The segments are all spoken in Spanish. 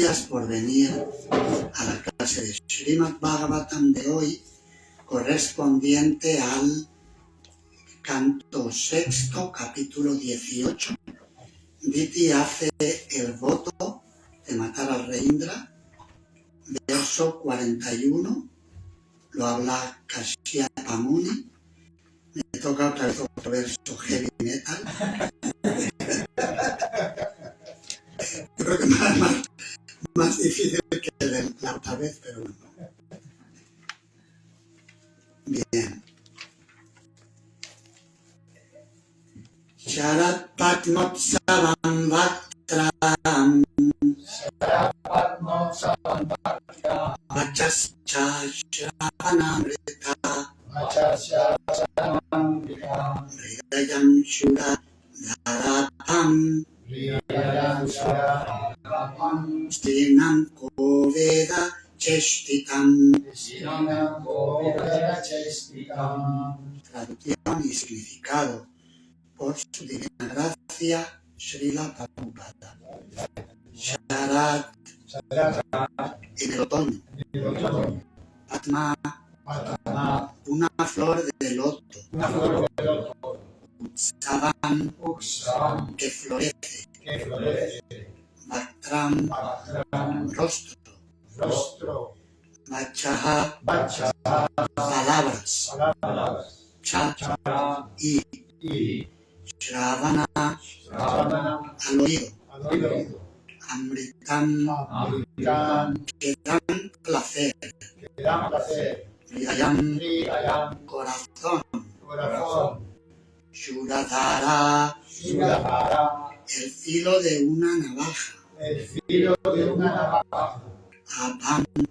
Gracias por venir a la clase de Srimad Bhagavatam de hoy, correspondiente al canto sexto, capítulo 18. Diti hace el voto de matar al rey Indra, verso 41, lo habla Kashyapa Muni. Me toca otra vez otro verso heavy metal. Yo creo que más difícil que la otra vez, pero no. Bien. Sharat Patmotsavam Bhaktram Vachascha Shravanamrita Hridayam Shura Dharatam Stinam Koveda Cheshtitam. Traducción y significado por su divina gracia, Srila Prabhupada. Sharat, en el otoño. Patma, una flor de loto. Utsavam, que florece. Bhaktram, rostro. Vachaha, palabras. Cha, y. Shravana, al oído. Amritam, que dan placer. Hridayam, corazón. Shuradhara, el filo de una navaja.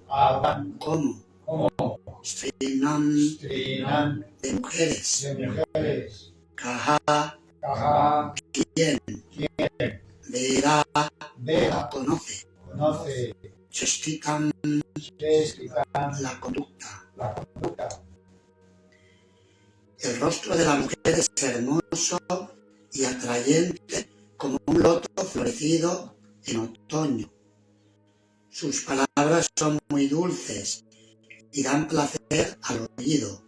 Abham, ¿cómo? Strinam, de mujeres. Kaha, ¿quién? Vera, conoce. Cheshtikam, la conducta. El rostro de la mujer es hermoso y atrayente como un loto florecido en otoño. Sus palabras son muy dulces y dan placer al oído.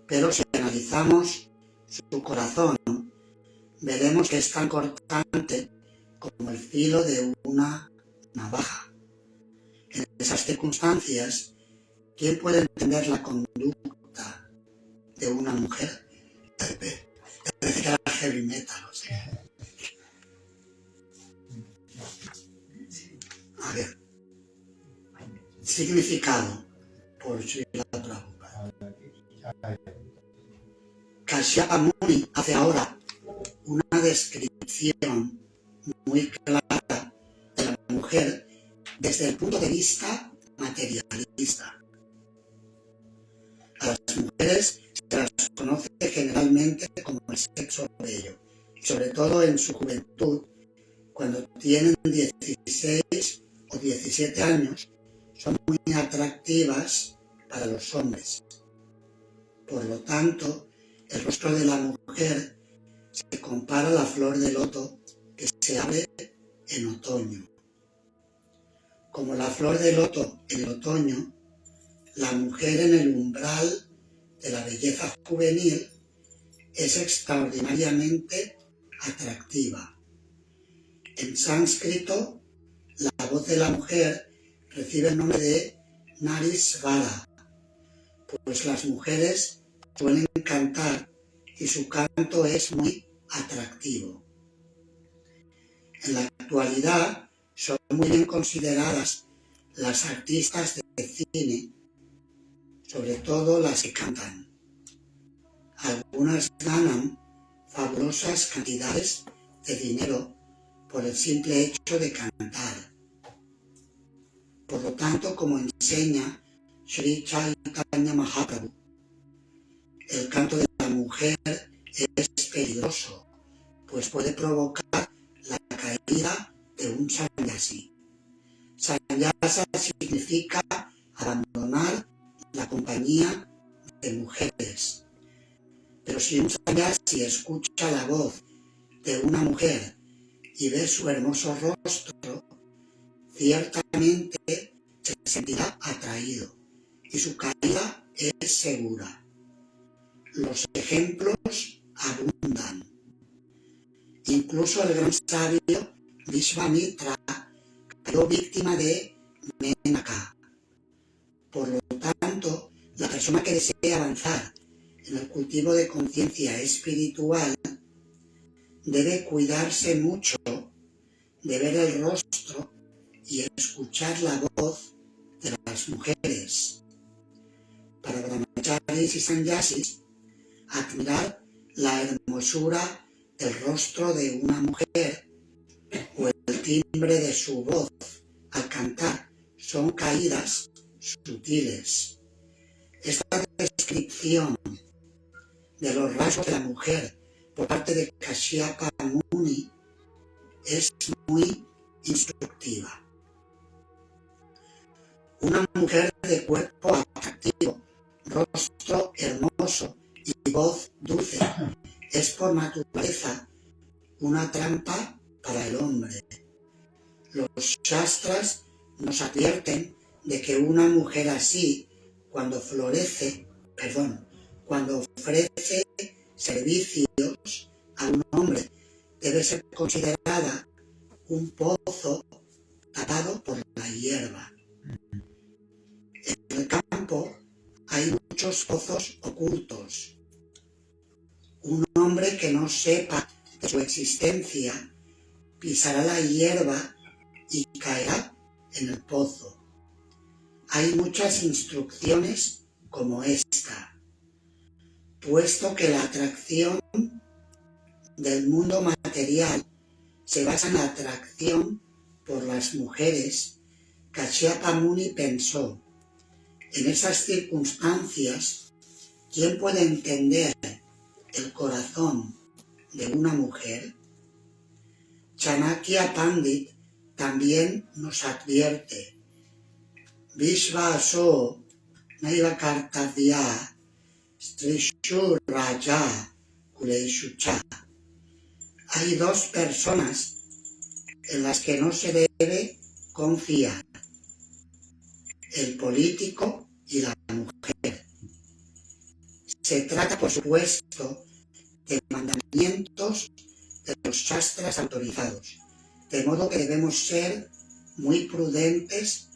Pero si analizamos su corazón, veremos que es tan cortante como el filo de una navaja. En esas circunstancias, ¿quién puede entender la conducta de una mujer? Parece que era heavy metal, o sea. A ver. Significado por Srila Prabhupada. Kashyapa Muni hace ahora una descripción muy clara de la mujer desde el punto de vista materialista. A las mujeres se las conoce generalmente como el sexo bello, y sobre todo en su juventud, cuando tienen 16 o 17 años, son muy atractivas para los hombres. Por lo tanto, el rostro de la mujer se compara a la flor de loto que se abre en otoño. Como la flor de loto en el otoño, la mujer en el umbral de la belleza juvenil es extraordinariamente atractiva. En sánscrito, la voz de la mujer recibe el nombre de Narisvara, pues las mujeres suelen cantar y su canto es muy atractivo. En la actualidad son muy bien consideradas las artistas de cine, sobre todo las que cantan. Algunas ganan fabulosas cantidades de dinero por el simple hecho de cantar. Por lo tanto, como enseña Sri Chaitanya Mahaprabhu, el canto de la mujer es peligroso, pues puede provocar la caída de un sannyasi. Sannyasa significa abandonar la compañía de mujeres. Pero si un sannyasi escucha la voz de una mujer y ve su hermoso rostro, ciertamente se sentirá atraído y su caída es segura. Los ejemplos abundan. Incluso el gran sabio Vishvamitra cayó víctima de Menaka. Por lo tanto, la persona que desea avanzar en el cultivo de conciencia espiritual debe cuidarse mucho de ver el rostro y escuchar la voz de las mujeres. Para brahmacharis y sannyasis, admirar la hermosura del rostro de una mujer o el timbre de su voz al cantar son caídas sutiles. Esta descripción de los rasgos de la mujer por parte de Kashyapa Muni es muy instructiva. Una mujer de cuerpo atractivo, rostro hermoso y voz dulce es por naturaleza una trampa para el hombre. Los shastras nos advierten de que una mujer así, cuando ofrece servicios a un hombre, debe ser considerada un pozo tapado por la hierba. En el campo hay muchos pozos ocultos. Un hombre que no sepa de su existencia pisará la hierba y caerá en el pozo. Hay muchas instrucciones como esta, puesto que la atracción del mundo material se basa en la atracción por las mujeres. Kashyapa Muni pensó, en esas circunstancias, ¿quién puede entender el corazón de una mujer? Chanakya Pandit también nos advierte, Vishvaso naiva kartavya strishu raja kuleshu cha. Hay dos personas en las que no se debe confiar, el político y la mujer. Se trata, por supuesto, de mandamientos de los shastras autorizados, de modo que debemos ser muy prudentes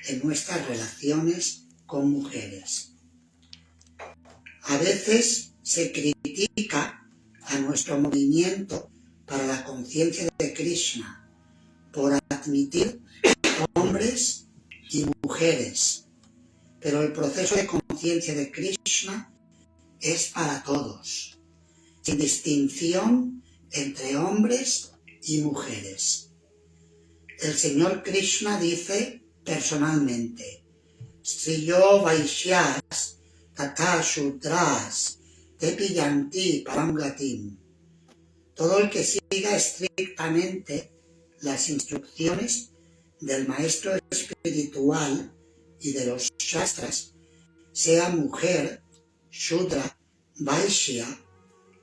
en nuestras relaciones con mujeres. A veces se critica a nuestro movimiento para la conciencia de Krishna por admitir hombres y mujeres, pero el proceso de conciencia de Krishna es para todos, sin distinción entre hombres y mujeres. El Señor Krishna dice personalmente, Striyo Vaishyas Tata Shudras Tepi Yanti Paramgatim. Todo el que siga estrictamente las instrucciones del maestro espiritual y de los shastras, sea mujer, shudra, vaishya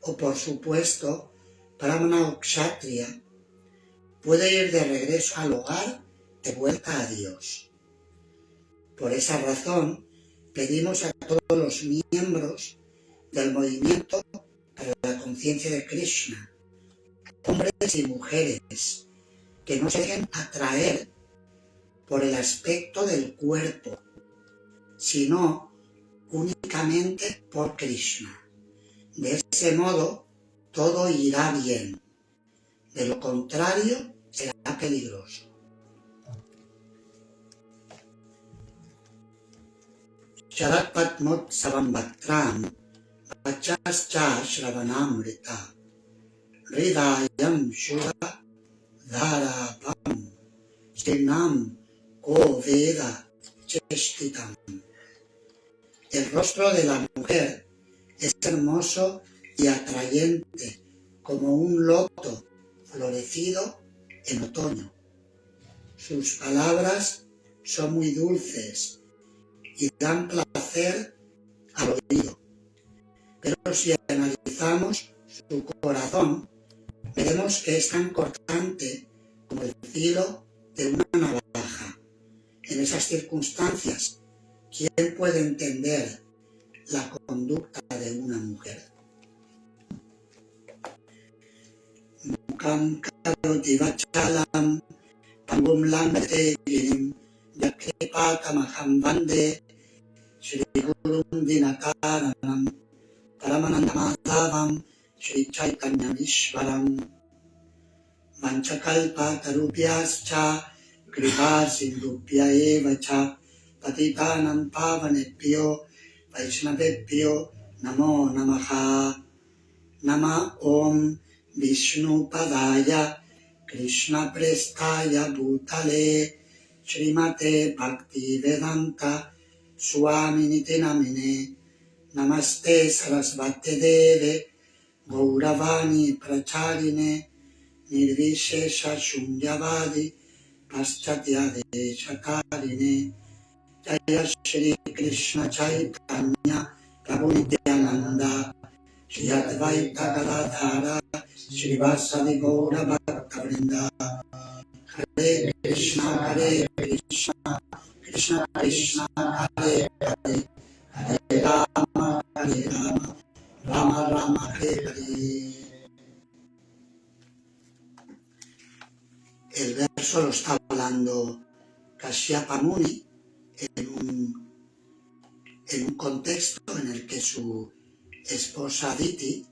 o por supuesto brahmana o kshatriya, puede ir de regreso al hogar de vuelta a Dios. Por esa razón, pedimos a todos los miembros del movimiento para la conciencia de Krishna, hombres y mujeres, que no se dejen atraer por el aspecto del cuerpo, sino únicamente por Krishna. De ese modo, todo irá bien. De lo contrario, será peligroso. Sharat Patmot Savambatram Vachascha Shravanamrita Hridayam Shura Dharapam Srinam Ko Veda Cheshtitam. El rostro de la mujer es hermoso y atrayente como un loto florecido en otoño. Sus palabras son muy dulces y dan placer al oído. Pero si analizamos su corazón, veremos que es tan cortante como el filo de una navaja. en esas circunstancias, ¿quién puede entender la conducta de una mujer? Mukam karoti vachalam pangum lamete girim yakripatamaham vande Shri Gurum Dinakaranam Paramanandamadhavam Shri Chaitanya Vishwaram Vanchakalpa Tarubhyascha Kripa Sindhubhya Eva Cha Patitanam Pavanebhyo Vaishnavebhyo Namo Namaha Nama Om Vishnu Padaya Krishna Prestaya Bhutale Srimate Bhakti Vedanta Swamini Namine Namaste Sarasvate Deve Gauravani Pracharine Nirvishesha Shunyavadi Paschatya Deshakarine Jaya Shri Krishna Chaitanya Prabhu Nityananda Shri Advaita Gadadhara Shri Vasadi Gaura Bhaktavrinda Hare Krishna Krishna Krishna Hare Hare Hare Rama Rama Rama Hare Hare. El verso lo está hablando Kashyapa Muni en un contexto en el que su esposa Aditi,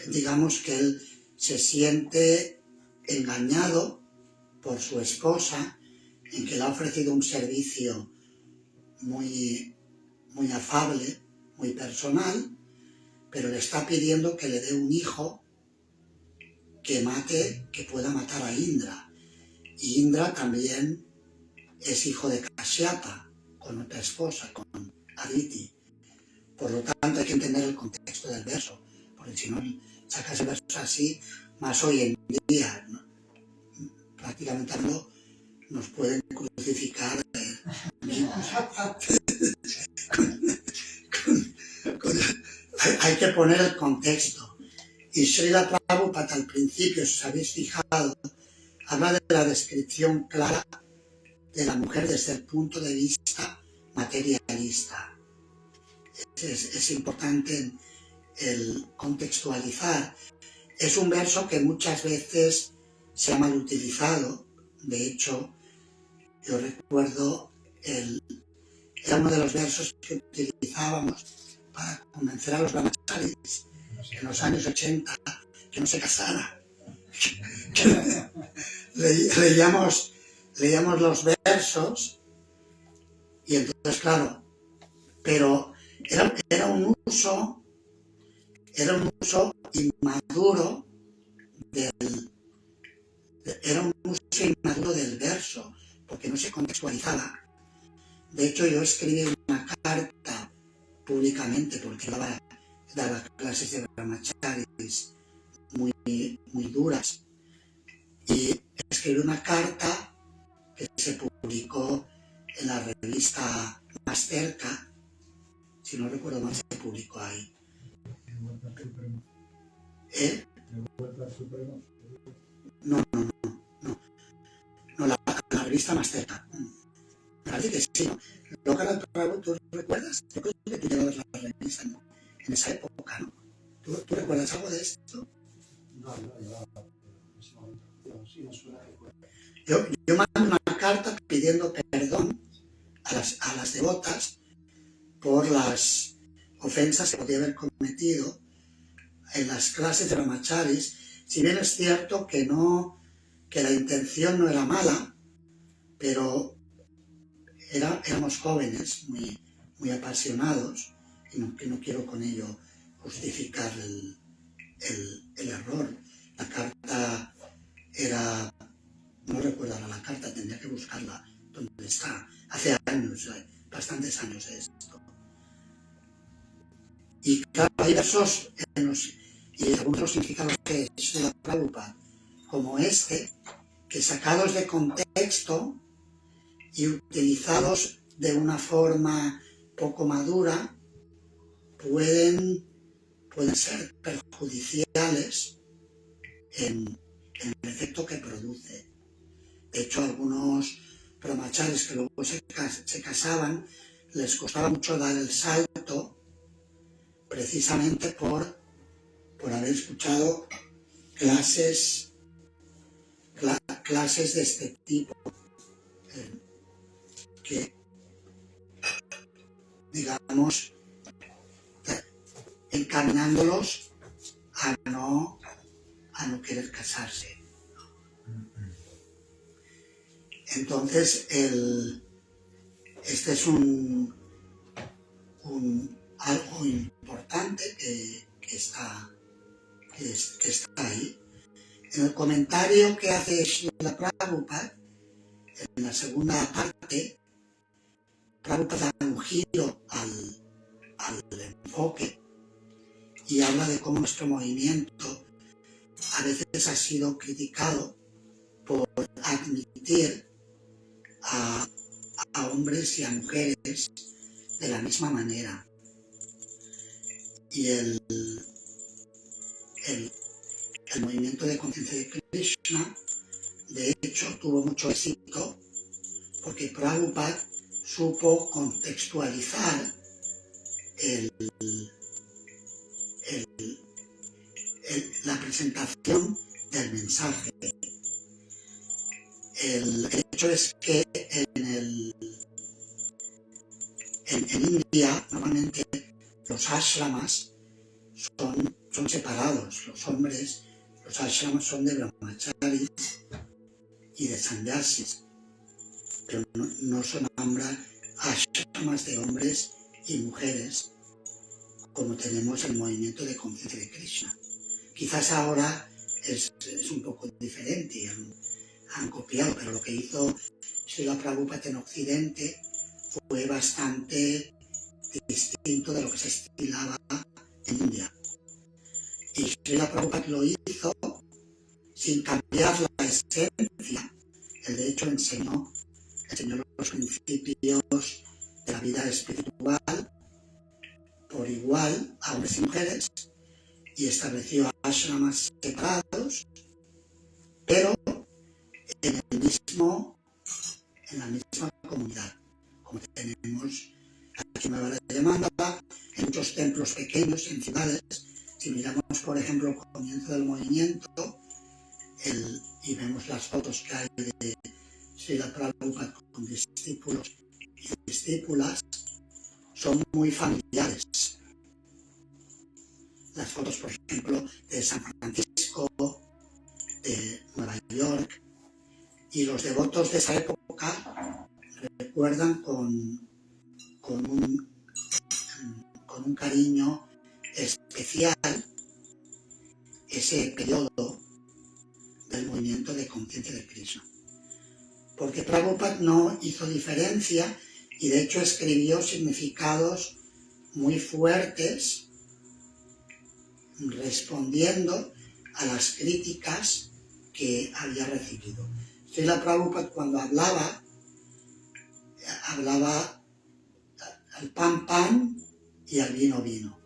digamos que él se siente engañado por su esposa, en que le ha ofrecido un servicio muy afable, muy personal, pero le está pidiendo que le dé un hijo que pueda matar a Indra. Y Indra también es hijo de Kashyapa, con otra esposa, con Aditi. Por lo tanto, hay que entender el contexto del verso, porque si no sacas el verso así, más hoy en día, ¿no? Prácticamente no nos pueden crucificar. Hay que poner el contexto. Y Srila Prabhupada al principio, si os habéis fijado, habla de la descripción clara de la mujer desde el punto de vista materialista. Es importante el contextualizar. Es un verso que muchas veces se ha mal utilizado. De hecho, yo recuerdo, era uno de los versos que utilizábamos para convencer a los brahmacharis en los años 80 que no se casara. Leíamos los versos y entonces, claro, pero era un uso inmaduro del verso, porque no se contextualizaba. De hecho, yo escribí una carta públicamente, porque daba clases de brahmacharis muy duras, y escribí una carta que se publicó en la revista Más Cerca, si no recuerdo mal, se publicó ahí. No, la revista Más Cerca. Me parece que sí, ¿no? ¿Tú recuerdas? Yo creo que tú llevabas la revista en esa época, ¿no? ¿Tú recuerdas algo de esto? No, sí, no suena que yo mandé una carta pidiendo perdón a las devotas por las ofensas que podía haber cometido en las clases de brahmacharis, si bien es cierto que la intención no era mala, pero éramos jóvenes, muy apasionados, y que no quiero con ello justificar el error. La carta era, no recuerdo ahora la carta, tendría que buscarla donde está, hace años, bastantes años de esto. Y claro, hay versos y algunos de los significados que es de la Prabhupada, como este, que sacados de contexto y utilizados de una forma poco madura, pueden ser perjudiciales en el efecto que produce. De hecho, algunos brahmacharis que luego se casaban, les costaba mucho dar el salto, precisamente por haber escuchado clases de este tipo, que, digamos, encaminándolos a no querer casarse. Entonces, este es algo importante que está ahí. En el comentario que hace Srila Prabhupada, en la segunda parte, Prabhupada da un giro al enfoque y habla de cómo nuestro movimiento a veces ha sido criticado por admitir a hombres y a mujeres de la misma manera. Y el movimiento de conciencia de Krishna, de hecho, tuvo mucho éxito porque Prabhupada supo contextualizar la presentación del mensaje. El hecho es que en India normalmente los ashramas son separados. Los hombres, los ashramas son de brahmacharis y de sannyasis, pero no son ashramas de hombres y mujeres como tenemos el movimiento de conciencia de Krishna. Quizás ahora es un poco diferente y han copiado, pero lo que hizo Srila Prabhupada en Occidente fue bastante distinto de lo que se estilaba en India. Y Srila Prabhupada lo hizo sin cambiar la esencia. Él de hecho enseñó los principios de la vida espiritual por igual a hombres y mujeres y estableció ashramas separados, pero en la misma comunidad, como tenemos aquí en Nueva Demanda, en muchos templos pequeños, en ciudades. Si miramos, por ejemplo, el comienzo del movimiento y vemos las fotos que hay de Srila Prabhupada con discípulos y discípulas, son muy familiares. Las fotos, por ejemplo, de San Francisco, de Nueva York, y los devotos de esa época recuerdan con un cariño especial ese periodo del movimiento de conciencia de Krishna. Porque Prabhupada no hizo diferencia y de hecho escribió significados muy fuertes respondiendo a las críticas que había recibido. Srila Prabhupada cuando hablaba al pan y al vino.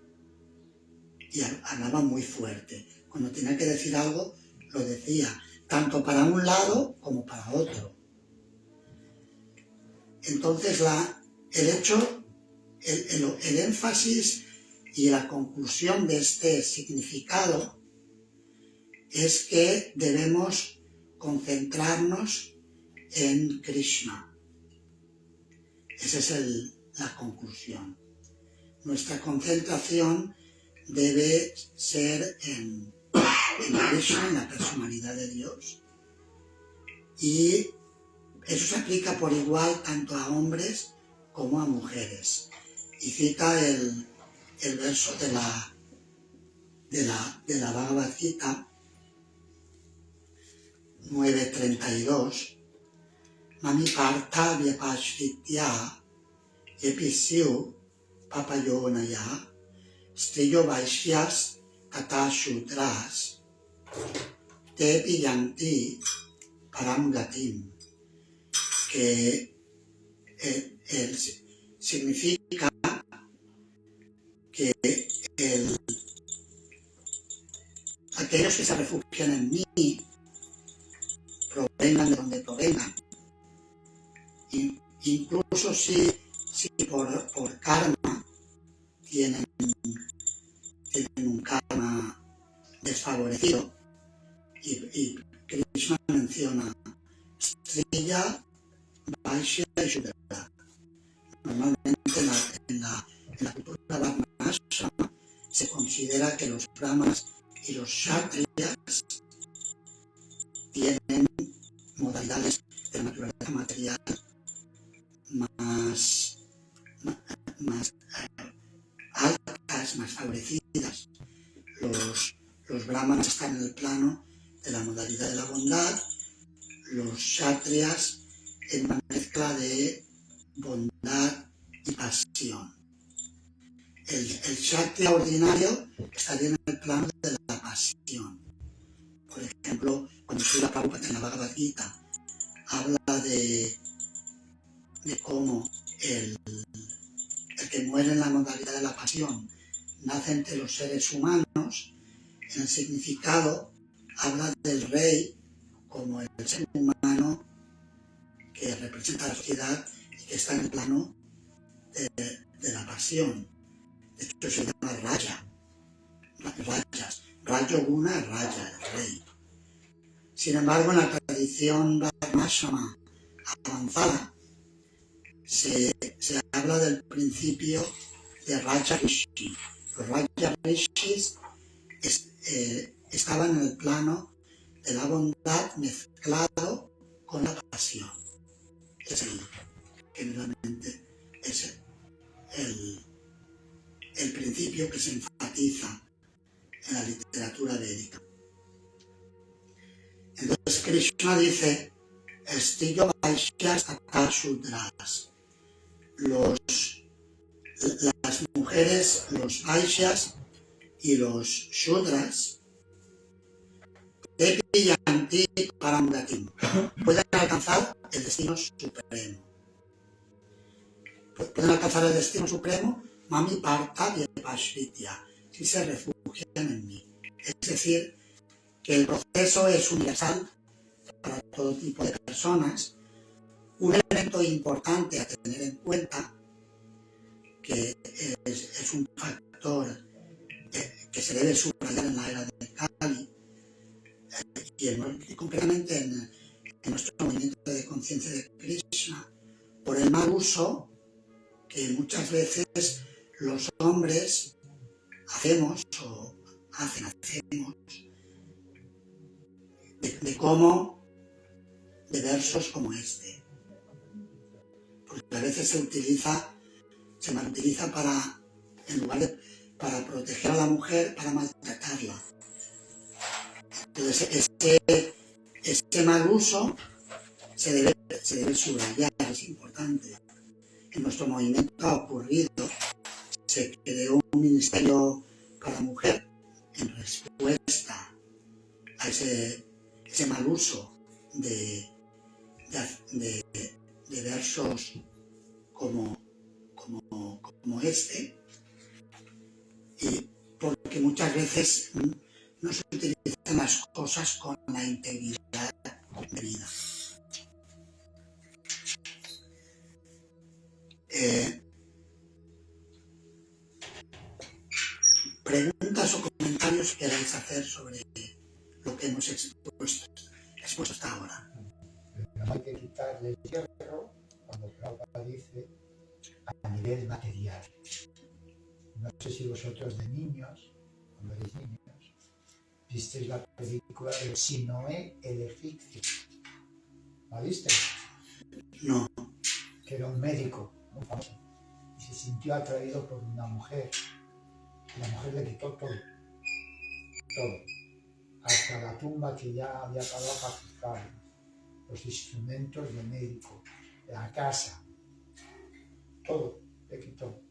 Y hablaba muy fuerte. Cuando tenía que decir algo, lo decía, tanto para un lado como para otro. Entonces el énfasis y la conclusión de este significado es que debemos concentrarnos en Krishna. Esa es la conclusión. Nuestra concentración debe ser en Krishna, en la personalidad de Dios. Y eso se aplica por igual tanto a hombres como a mujeres. Y cita el verso de la Bhagavad Gita 9:32. Mami partha vyapashritya episyu papayonaya striyo vaishyas tata shudras tepi yanti param gatim. Que significa que aquellos que se refugian en mí provengan de donde provengan. Incluso si por karma tienen un karma desfavorecido, y Krishna menciona Striya, Vaishya y Shudra. Normalmente en la cultura Varnashram se considera que los brahmanas y los kshatriyas tienen modalidades de naturaleza material más altas, más favorecidas. Los brahmanas están en el plano de la modalidad de la bondad, los kshatriyas en una mezcla de bondad y pasión. El kshatriya ordinario estaría en el plano de la pasión. Por ejemplo, cuando Srila Prabhupada en la Bhagavad Gita habla de cómo el que muere en la modalidad de la pasión nace entre los seres humanos, en el significado habla del rey como el ser humano que representa a la sociedad y que está en el plano de la pasión. De hecho se llama Raja, Rajas, Rajoguna Raja, el rey. Sin embargo, en la tradición Varnashama avanzada se habla del principio de Raja Rishi. Los Raja Rishis estaban en el plano de la bondad mezclado con la pasión. Generalmente es el principio que se enfatiza en la literatura védica. Entonces Krishna dice, Estillo Vaishyas Tata Shudras. Las mujeres, los Vaishyas y los Shudras, Devi Yanti Paramgatim, pueden alcanzar el destino supremo. Pueden alcanzar el destino supremo, Mami Parta Vyepashritya, si se refugian en mí. Es decir, que el proceso es universal para todo tipo de personas. Un elemento importante a tener en cuenta, que es un factor que se debe subrayar en la era de Kali, y concretamente en nuestro movimiento de conciencia de Krishna, por el mal uso que muchas veces los hombres hacemos de versos como este. Porque a veces se malutiliza para proteger a la mujer, para maltratarla. Entonces este mal uso se debe subrayar, es importante. En nuestro movimiento ha ocurrido, se creó un ministerio para la mujer en respuesta a ese mal uso de versos como este, y porque muchas veces no se utilizan las cosas con la integridad de vida. Preguntas o comentarios que queráis hacer sobre lo que hemos expuesto hasta ahora. No hay que quitarle el hierro cuando Prabhupada dice a nivel material. No sé si vosotros de niños, cuando erais niños, visteis la película de Sinoé el egipcio. ¿La viste? No. Que era un médico muy famoso y se sintió atraído por una mujer. Y la mujer le quitó todo, hasta la tumba que ya había acabado para quitarle, los instrumentos de médico, la casa, todo le quitó.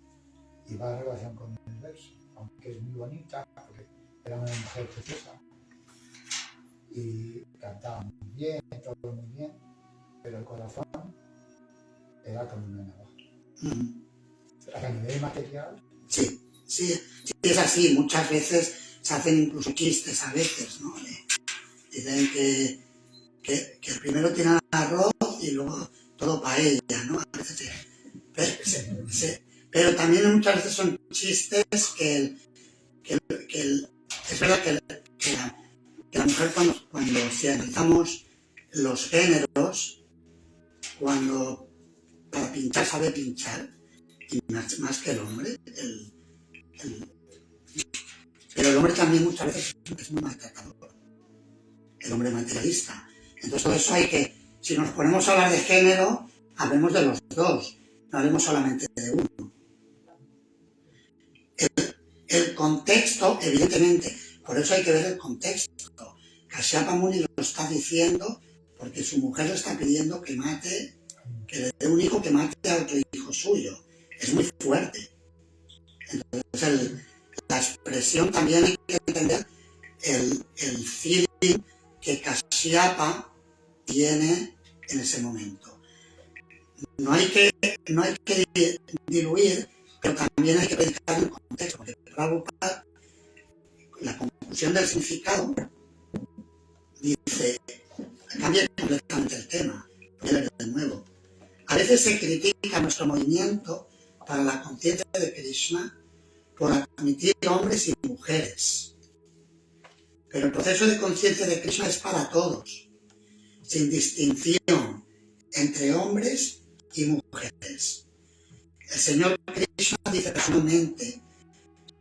Y va en relación con el verso, aunque es muy bonita, porque era una mujer preciosa y cantaba muy bien, todo muy bien, pero el corazón era como una navaja. A nivel material. Sí, es así. Muchas veces se hacen incluso chistes a veces, ¿no? Dicen que primero tiran arroz y luego todo paella, ¿no? A veces pero también muchas veces son chistes que es verdad que la mujer cuando si analizamos los géneros, cuando para pinchar sabe pinchar, y más que el hombre, pero el hombre también muchas veces es muy maltratador, el hombre materialista. Entonces todo eso hay que, si nos ponemos a hablar de género, hablemos de los dos, no hablemos solamente de uno. El contexto, evidentemente, por eso hay que ver el contexto. Kasyapa Muni lo está diciendo porque su mujer le está pidiendo que le dé un hijo que mate a otro hijo suyo. Es muy fuerte. Entonces la expresión también hay que entender el feeling que Kasyapa tiene en ese momento. No hay que diluir, pero también hay que predicar el contexto, porque Prabhupada, la conclusión del significado, dice, cambia completamente el tema, de nuevo. A veces se critica nuestro movimiento para la conciencia de Krishna por admitir hombres y mujeres. Pero el proceso de conciencia de Krishna es para todos, sin distinción entre hombres y mujeres. El Señor Krishna dice personalmente,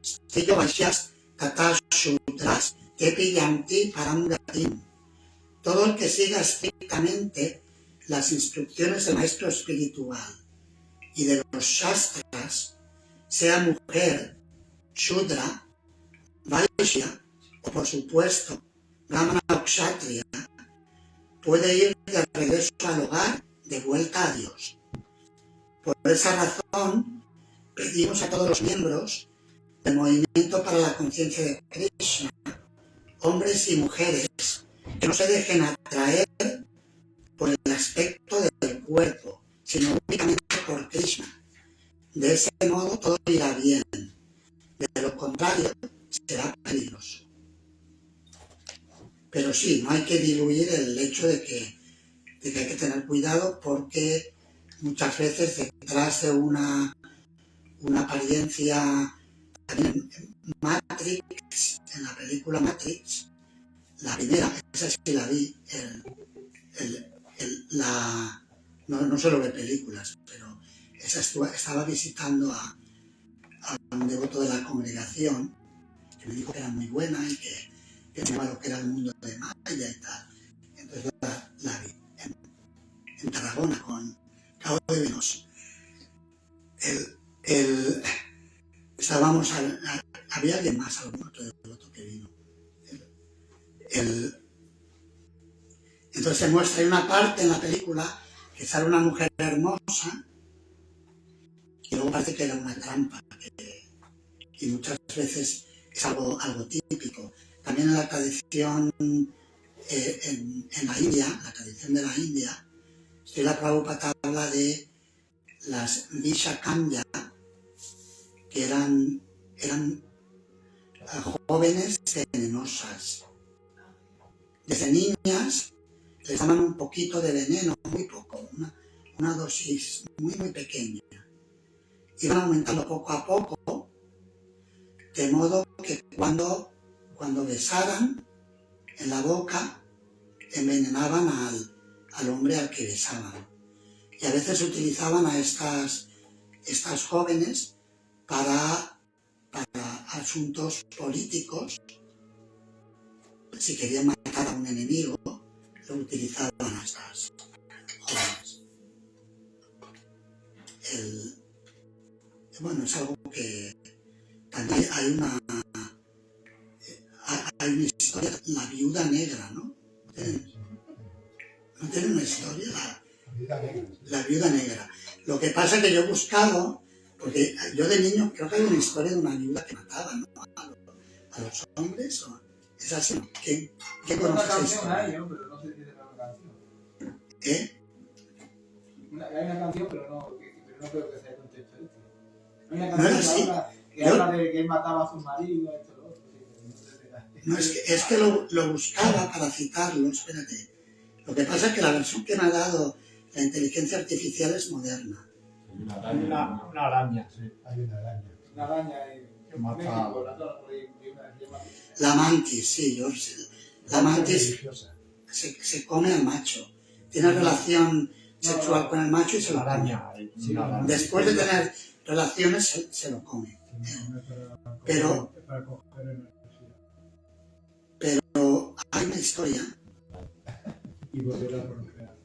Stillo Vaishyas Tata Shudras Tepi Yanti Param Gatim. Todo el que siga estrictamente las instrucciones del maestro espiritual y de los Shastras, sea mujer, Shudra, Vaishya o por supuesto Brahmana o Kshatriya, puede ir de regreso al hogar de vuelta a Dios. Por esa razón, pedimos a todos los miembros del Movimiento para la Conciencia de Krishna, hombres y mujeres, que no se dejen atraer por el aspecto del cuerpo, sino únicamente por Krishna. De ese modo todo irá bien. De lo contrario, será peligroso. Pero sí, no hay que diluir el hecho de que hay que tener cuidado porque muchas veces detrás de una apariencia, también en Matrix, en la película Matrix, la primera, esa sí la vi, no solo de películas, pero esa estaba visitando a un devoto de la congregación que me dijo que era muy buena y que sabía lo que era el mundo de Maya y tal. Entonces la vi en Tarragona con Cabo de Venoso. Había alguien más, algún otro devoto que vino. Entonces se muestra, hay una parte en la película que sale una mujer hermosa y luego parece que era una trampa, y muchas veces es algo típico. También en la tradición en la India, la tradición de la India, Srila Prabhupada habla de las Vishakanya, que eran jóvenes venenosas. Desde niñas les daban un poquito de veneno, muy poco, una dosis muy pequeña. Iban aumentando poco a poco, de modo que cuando besaran en la boca, envenenaban al hombre al que besaban. Y a veces utilizaban a estas jóvenes para asuntos políticos. Si querían matar a un enemigo, lo utilizaban a estas jóvenes. Bueno, es algo que también hay una historia, la viuda negra, ¿no? ¿No tienen una historia? La viuda negra. Lo que pasa es que yo he buscado, porque yo de niño creo que hay una historia de una viuda que mataba, ¿no? A los hombres, ¿o? Es así, ¿no? ¿Quién conoce esa historia? Hay, ¿no? Pero no sé si es una canción. Hay una canción, pero no creo que sea el contexto este. Hay una canción que habla de que él mataba a su marido, esto, lo otro. No, es que lo buscaba para citarlo, espérate. Lo que pasa es que la versión que me ha dado la inteligencia artificial es moderna. Hay una araña, sí. Hay una araña. Una araña Que mata. La mantis, sí, yo sé. La mantis religiosa. se come al macho. Tiene relación sexual con el macho y se lo come. Araña. Sí, Después de tener relaciones se lo come. Pero hay una historia. Y volver a procrear.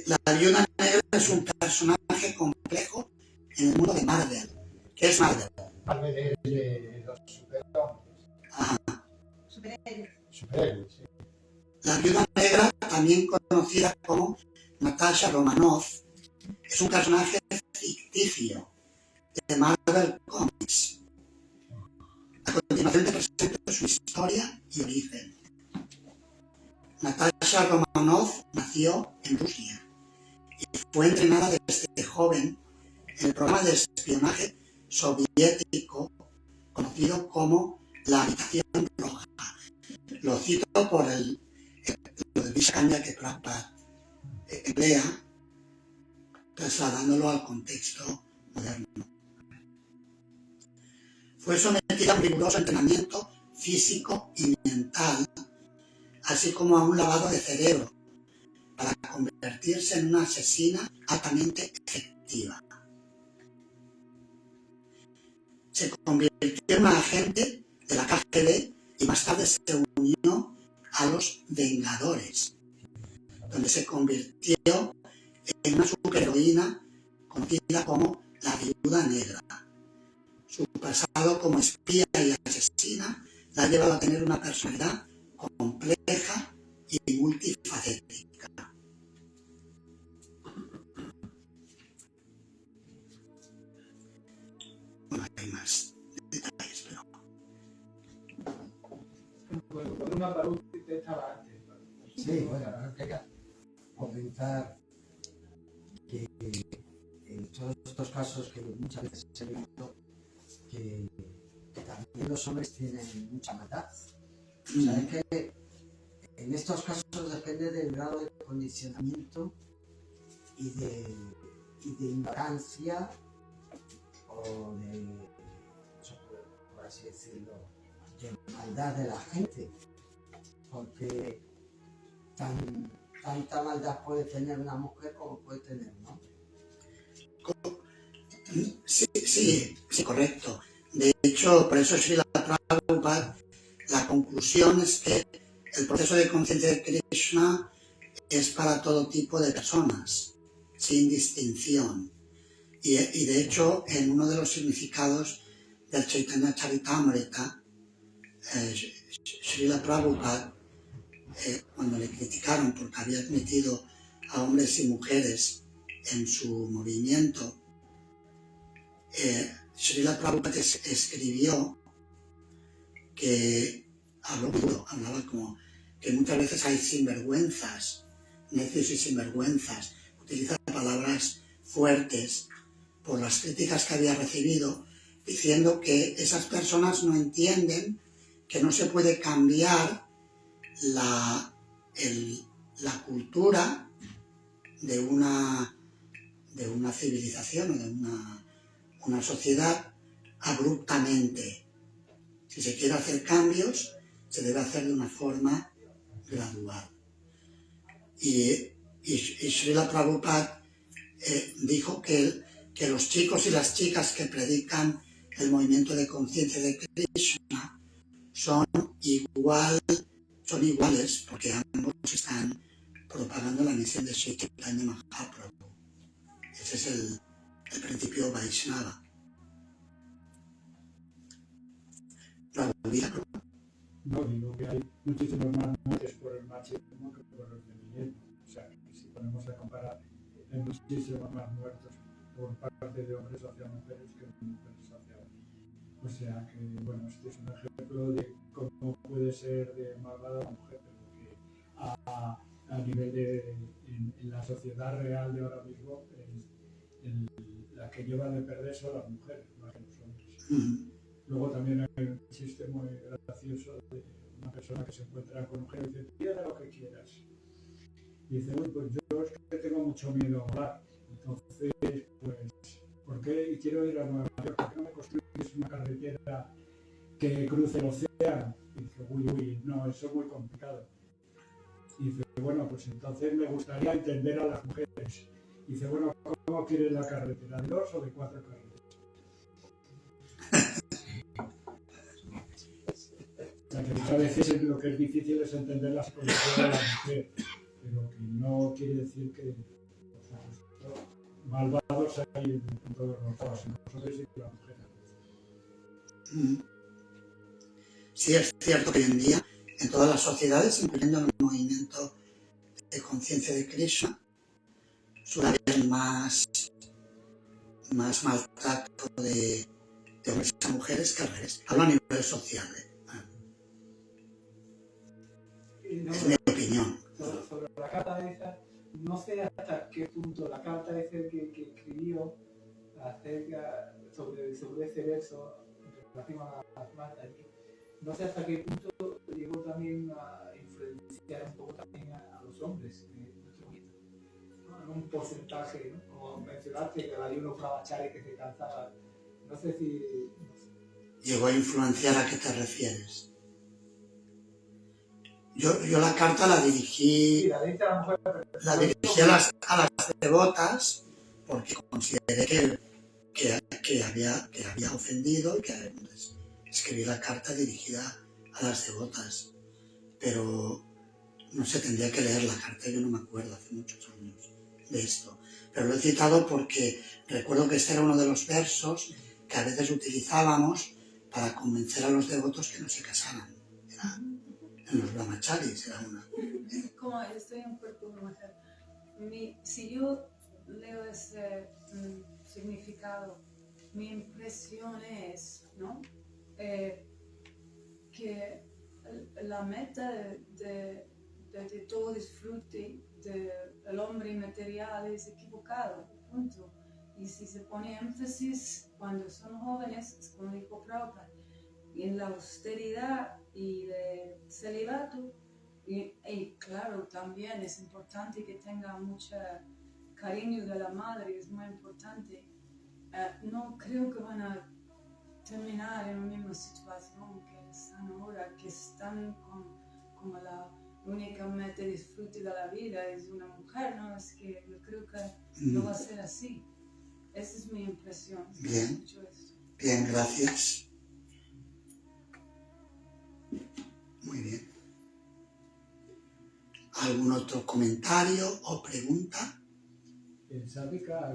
La Viuda Negra es un personaje complejo en el mundo de Marvel. ¿Qué es Marvel? Marvel es de los superhombres. Ajá. Superhéroes, sí. La Viuda Negra, también conocida como Natasha Romanoff, es un personaje ficticio de Marvel Comics. A continuación te presento su historia y origen. Natasha Romanoff nació en Rusia y fue entrenada desde joven en el programa de espionaje soviético conocido como la Habitación Roja. Lo cito por lo del Vishkanya que Prabhupada emplea, trasladándolo al contexto moderno. Fue sometida a un riguroso entrenamiento físico y mental, así como a un lavado de cerebro, para convertirse en una asesina altamente efectiva. Se convirtió en una agente de la KGB y más tarde se unió a los Vengadores, donde se convirtió en una superheroína conocida como la Viuda Negra. Su pasado como espía y asesina la ha llevado a tener una personalidad compleja y multifacética. Bueno, hay más detalles, pero... Una paruti te estaba antes. Sí, bueno, hay que comentar que en todos estos casos que muchas veces se ve que también los hombres tienen mucha maldad. O sea, es que en estos casos depende del grado de condicionamiento y de ignorancia o de, por así decirlo, de maldad de la gente. Porque tanta maldad puede tener una mujer como puede tener un hombre. Sí, correcto. De hecho, por eso Srila Prabhupada, la conclusión es que el proceso de conciencia de Krishna es para todo tipo de personas, sin distinción. Y de hecho, en uno de los significados del Chaitanya Charitamrita, Srila Prabhupada, cuando le criticaron porque había admitido a hombres y mujeres en su movimiento, Srila Prabhupada escribió que hablaba como que muchas veces hay sinvergüenzas, necios y sinvergüenzas, utiliza palabras fuertes por las críticas que había recibido, diciendo que esas personas no entienden que no se puede cambiar la cultura de una civilización o de una sociedad abruptamente. Si se quiere hacer cambios, se debe hacer de una forma gradual. Y Srila Prabhupada dijo que los chicos y las chicas que predican el movimiento de conciencia de Krishna son iguales porque ambos están propagando la misión de Sri Chaitanya Mahaprabhu. Ese es el principio Vaishnava. No, digo que hay muchísimos más muertes por el machismo que por el feminismo. O sea, si ponemos a comparar, hay muchísimos más muertos por parte de hombres hacia mujeres que de mujeres hacia hombres. O sea que, bueno, este es un ejemplo de cómo puede ser de malvada la mujer, pero que a nivel de, en la sociedad real de ahora mismo, la que lleva de perder son las mujeres, más que los hombres. Luego también hay un chiste muy gracioso de una persona que se encuentra con un género y dice, pídeme lo que quieras. Y dice, uy, pues yo es que tengo mucho miedo a volar. Entonces, pues, ¿por qué quiero ir a Nueva York? ¿Por qué no me construyes una carretera que cruce el océano? Y dice, uy, no, eso es muy complicado. Y dice, bueno, pues entonces me gustaría entender a las mujeres. Y dice, bueno, ¿cómo quieres la carretera? ¿De 2 o de 4 carriles? O sea, que muchas veces lo que es difícil es entender la psicología de la mujer, pero que no quiere decir que, por supuesto, malvados hay en todos los lados, en los hombres y en las mujeres. Sí, es cierto que hoy en día, en todas las sociedades, incluyendo el movimiento de conciencia de Krishna, suele haber más maltrato de hombres a mujeres que al revés. Hablo a nivel social. Es mi opinión. Sobre la carta esa, no sé hasta qué punto la carta esa que escribió acerca sobre ese verso en relación a las matas, no sé hasta qué punto llegó también a influenciar un poco también a los hombres de nuestro mundo, ¿no? En un porcentaje, ¿no? Como mencionaste, que había unos brahmacharis que se cansaban, no sé si... No sé. ¿Llegó a influenciar a qué te refieres? Yo la carta la dirigí, Sí, la dice a la mujer, la dirigí a las devotas porque consideré que había ofendido y que pues, escribí la carta dirigida a las devotas. Pero no sé, tendría que leer la carta, yo no me acuerdo, hace muchos años de esto. Pero lo he citado porque recuerdo que este era uno de los versos que a veces utilizábamos para convencer a los devotos que no se casaran. Era, en los brahmacharis era una. Como estoy en un cuerpo de mujer, si yo leo ese significado, mi impresión es, ¿no? Que la meta de todo disfrute del hombre material es equivocado, punto. Y si se pone énfasis cuando son jóvenes, es como dijo Prabhupada, en la austeridad y de celibato, y claro, también es importante que tenga mucho cariño de la madre, es muy importante. No creo que van a terminar en la misma situación que están ahora, que están como la única meta de disfrute de la vida es una mujer, ¿no? Es que yo creo que no va a ser así. Esa es mi impresión. Bien, bien, gracias. Muy bien. ¿Algún otro comentario o pregunta? El Sadhika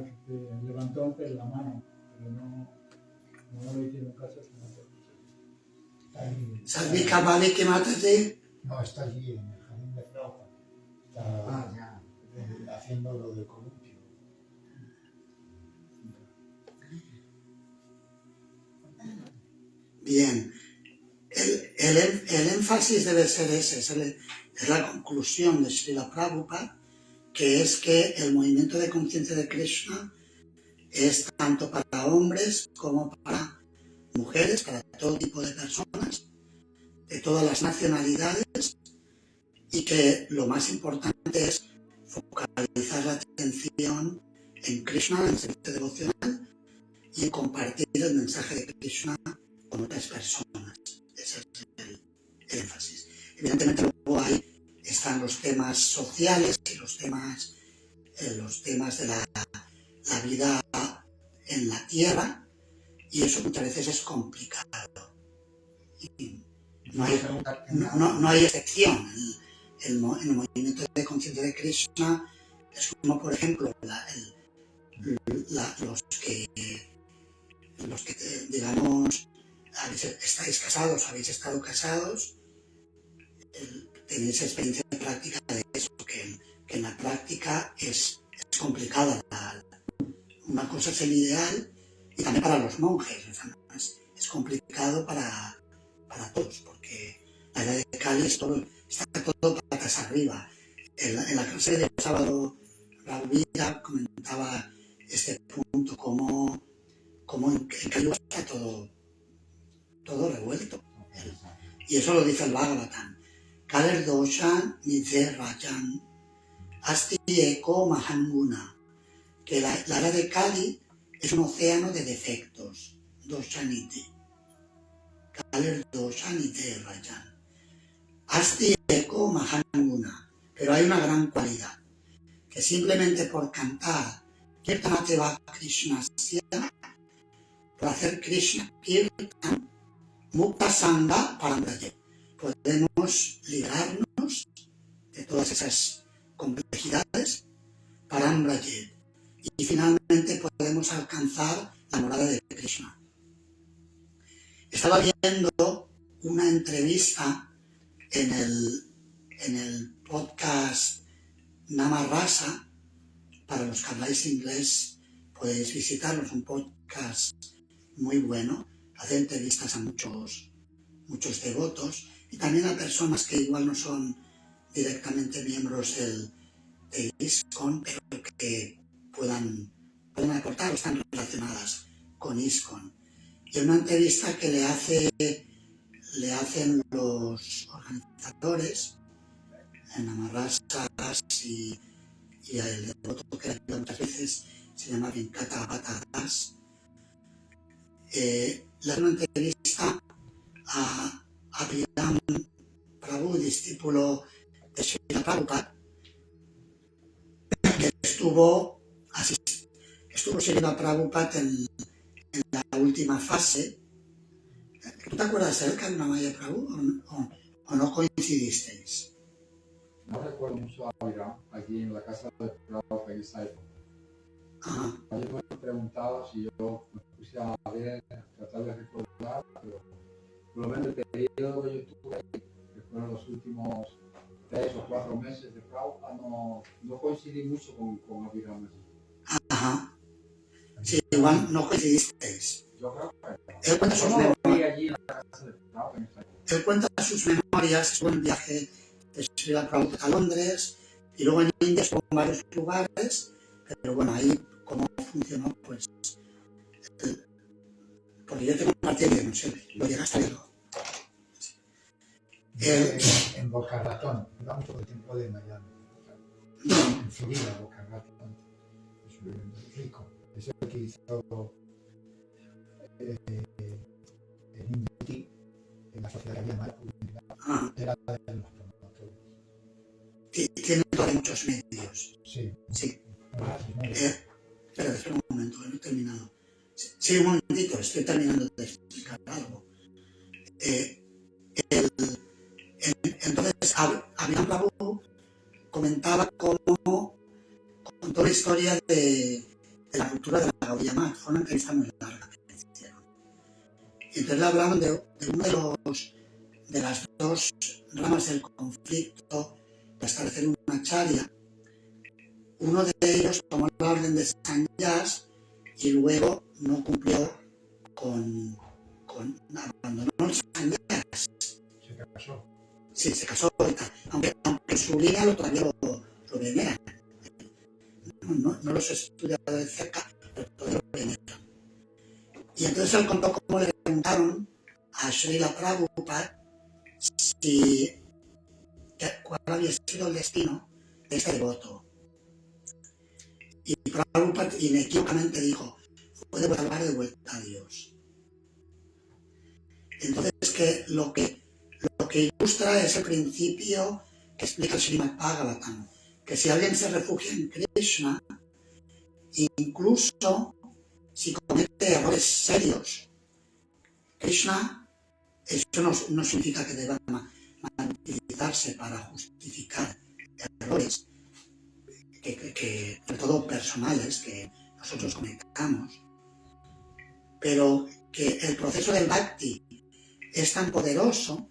levantó antes la mano, pero no le hicieron caso. Sadhika vale que mataste. No, está allí en el jardín de Prabhupada. Está haciendo lo del columpio. Bien. El énfasis debe ser ese, es la conclusión de Srila Prabhupada, que es que el movimiento de conciencia de Krishna es tanto para hombres como para mujeres, para todo tipo de personas, de todas las nacionalidades, y que lo más importante es focalizar la atención en Krishna, en el servicio devocional, y en compartir el mensaje de Krishna con otras personas. Ese es el énfasis. Evidentemente luego ahí están los temas sociales y los temas de la vida en la tierra, y eso muchas veces es complicado. Y no hay excepción. El movimiento de conciencia de Krishna es como, por ejemplo, los que digamos, estáis casados, habéis estado casados, tenéis experiencia práctica de eso, que en la práctica es complicada. Una cosa es el ideal, y también para los monjes, o sea, es complicado para todos, porque la idea de Kali está todo patas arriba. En la clase del sábado, Raúl comentaba este punto, como en Kali está todo revuelto. Y eso lo dice el Bhagavatam. Kaler dosha nize rajan Asti Eko Mahanguna, que la era de Kali es un océano de defectos, Doshaniti. Kaler Doshanite Rajan. Asti Eko Mahanguna, pero hay una gran cualidad, que simplemente por cantar Kirtanateva Krishna Sya, por hacer Krishna Kirtan, Mukta Sangha Parambraje, podemos librarnos de todas esas complejidades Parambraje y finalmente podemos alcanzar la morada de Krishna. Estaba viendo una entrevista en el podcast Namarasa. Para los que habláis inglés podéis visitarlo, es un podcast muy bueno, hace entrevistas a muchos devotos y también a personas que igual no son directamente miembros de ISKCON, pero que puedan aportar o están relacionadas con ISKCON. Y una entrevista que le hacen los organizadores en Amarrasas y el devoto que ayuda muchas veces se llama Venkata Bhatta Das. Le hacen una entrevista a Abhidham Prabhu, discípulo de Srila Prabhupada, que estuvo Srila Prabhupada en la última fase. ¿Tú te acuerdas de él, Karunamaya Prabhu, o no coincidisteis? No recuerdo mucho a Abhidham aquí en la casa de Prabhupada en esa época. Ayer me preguntaba si yo me puse a ver, tratar de recordar, pero por lo menos el periodo que yo estuve ahí, que fueron los últimos 3 o 4 meses de Prabhupada, no coincidí mucho con Abhidham. Ajá. Sí, igual no coincidisteis. Yo creo que Él cuenta sus no memorias. lo vi allí en la casa de Prabhupada en esa época. Él cuenta sus memorias, estuvo en un viaje de Srila Prabhupada a Londres y luego en India estuvo en varios lugares, pero bueno, ahí cómo funcionó, pues porque yo tengo una teoría, no sé, lo llegaste a verlo. En Boca Ratón, vamos todo el tiempo de Miami. No, En Florida, Boca Ratón. Es muy rico. Es el que hizo el INDI en la sociedad que había mal publicidad. Era de los promotores. tiene todavía muchos medios. Sí. Sí. Pero Espera un momento, no he terminado. Sí, un momentito, estoy terminando de explicar algo. Entonces, Abhidham Prabhu comentaba cómo contó la historia de la ruptura de la Gaudiya Math. Fue una entrevista muy larga que hicieron. Y entonces le hablaron de uno de las dos ramas del conflicto para establecer una charya. Uno de ellos tomó la orden de sannyas y luego no cumplió abandonó el sannyas. se casó. Sí, se casó ahorita, aunque su línea todavía lo veneran. No los he estudiado de cerca, pero todavía lo veneran. Y entonces él contó cómo le preguntaron a Srila Prabhupada cuál había sido el destino de este devoto. Y Prabhupada inequívocamente dijo, fue de salvar de vuelta a Dios. Entonces que lo que ilustra es el principio que explica el Srimad Bhagavatam, que si alguien se refugia en Krishna, incluso si comete errores serios, Krishna, eso no significa que deba utilizarse para justificar errores, que sobre todo personales, que nosotros cometamos, pero que el proceso del Bhakti es tan poderoso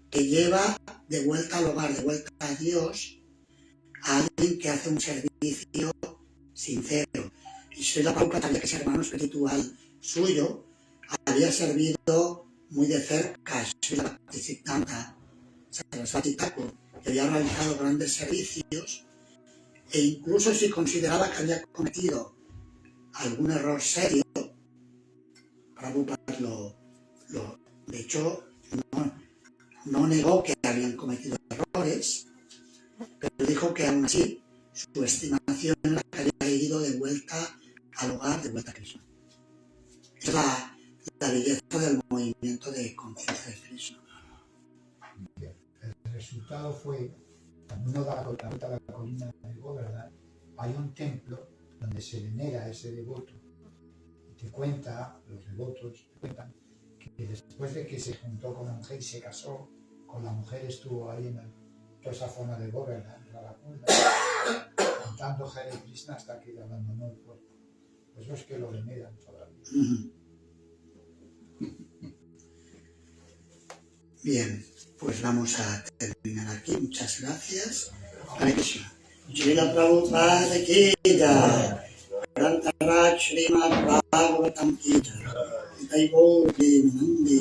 que lleva de vuelta al hogar, de vuelta a Dios, a alguien que hace un servicio sincero. Y Srila Prabhupada sabía que ese hermano espiritual suyo había servido muy de cerca a Srila Bhaktisiddhanta Sarasvati Thakur, que había realizado grandes servicios, e incluso si consideraba que había cometido algún error serio, Prabhupada de hecho, no negó que habían cometido errores, pero dijo que aún así su estimación la que había ido de vuelta al hogar, de vuelta a Krishna. Es la belleza del movimiento de conciencia de Krishna. El resultado fue, cuando uno da la vuelta a la colina de Govardhan, hay un templo donde se venera a ese devoto. Y te cuenta, los devotos te cuentan, que después de que se juntó con la mujer y se casó, con la mujer estuvo ahí en toda esa zona de Govardhan, en Radhakunda, cantando Hare Krishna hasta que abandonó el cuerpo. Eso es que lo veneran todavía. Bien, pues vamos a terminar aquí. Muchas gracias. Hare Krishna. Srila Prabhupada ki jai. Grantaraj Srimad Bhagavatam ki jai. Jai Gaur Premanande.